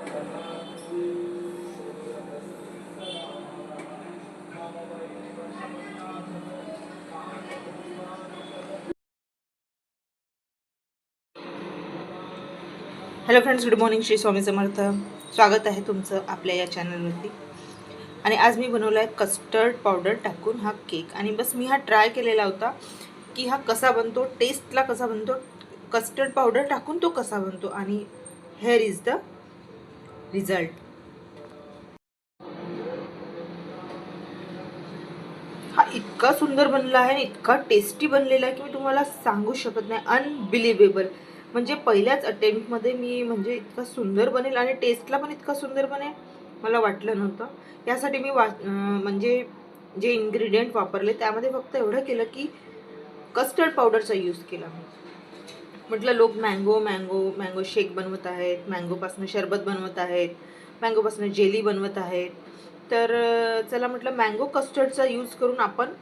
Hello friends, good morning. Shri Swami Samarth. स्वागत आहे तुमचं आपल्या या चॅनलवरती. आणि आज मी बनवला आहे कस्टर्ड पावडर टाकून हा केक. आणि बस मी हा ट्राय केलेला होता की हा कसा बनतो, टेस्टला कसा बनतो, कस्टर्ड पावडर टाकून तो कसा बनतो. आणि हेअर इज द रिझल्ट. हा इतका सुंदर बनला आहे, इतका टेस्टी बनलेला आहे की मी तुम्हाला सांगू शकत नाही. अनबिलिव्हेबल. म्हणजे पहिल्याच अटेम्प्टमध्ये मी म्हणजे इतका सुंदर बनेल आणि टेस्टला पण इतका सुंदर बनेल मला वाटलं नव्हतं. यासाठी मी म्हणजे जे इन्ग्रेडियंट वापरले त्यामध्ये फक्त एवढं केलं की कस्टर्ड पावडरचा यूज केला. म्हटलं लोक मँगो शेक बनवत आहेत, मँगोपासून शरबत बनवत आहेत, मँगोपासून जेली बनवत आहेत. तर चला म्हटलं मँगो कस्टर्डचा यूज करून आपण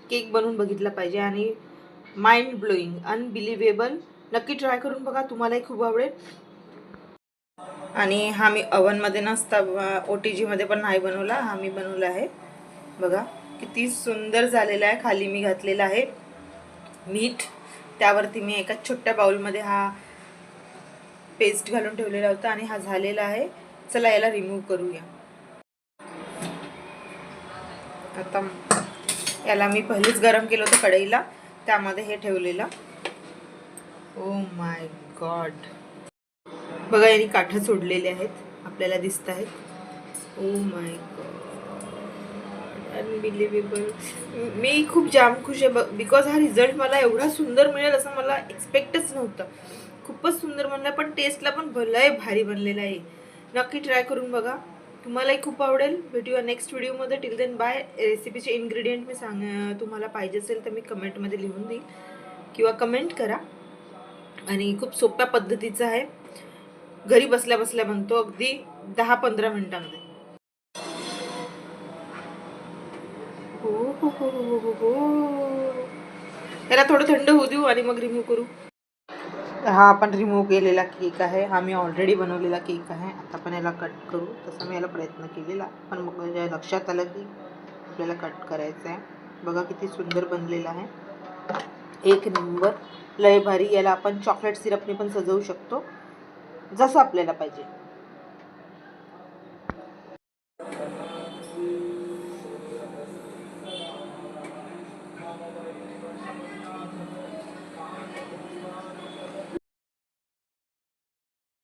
केक बनवून बघितला पाहिजे. आणि माइंड ब्लोईंग, अनबिलिव्हेबल. नक्की ट्राय करून बघा, तुम्हालाही खूप आवडेल. आणि हा मी ओव्हनमध्ये नसता OTGमध्ये पण नाही बनवला, हा मी बनवला आहे. बघा किती सुंदर झालेला आहे. खाली मी घातलेला आहे मीठ, त्यावरती मी एका छोट्या बाउलमध्ये हा पेस्ट घालून ठेवलेला होता आणि हा झालेला आहे. चला याला रिमूव्ह करूया. आता याला मी पहिलेच गरम केलं होतं कढईला, त्यामध्ये हे ठेवलेलं. ओ माय गॉड, बघा यांनी काठं सोडलेले आहेत, आपल्याला दिसत आहेत. Oh my God, unbelievable. मी खूप जाम खुश आहे बिकॉज हा रिझल्ट मला एवढा सुंदर मिळेल असं मला एक्सपेक्टच नव्हतं. खूपच सुंदर बनला, पण टेस्टला पण भलंय भारी बनलेला आहे. नक्की ट्राय करून बघा, तुम्हालाही खूप आवडेल. भेटूया नेक्स्ट व्हिडिओमध्ये. Till then bye. रेसिपीचे इन्ग्रेडियंट मी तुम्हाला पाहिजे असेल तर मी कमेंटमध्ये लिहून देईन किंवा कमेंट करा. आणि खूप सोप्या पद्धतीचं आहे, घरी बसल्या बसल्या बनतो अगदी 10-15 मिनिटांमध्ये. हो हो हो हो हो हो. याला थोडं थंड होऊ देऊ आणि मग रिमूव्ह करू. हा आपण रिमूव्ह केलेला केक आहे, हा मी ऑलरेडी बनवलेला केक आहे. आता आपण याला कट करू. तसा मी याला प्रयत्न केलेला, पण मग माझ्या लक्षात आलं की आपल्याला कट करायचं आहे. बघा किती सुंदर बनलेला आहे, एक नंबर, लय भारी. याला आपण चॉकलेट सिरपने पण सजवू शकतो, जसं आपल्याला पाहिजे.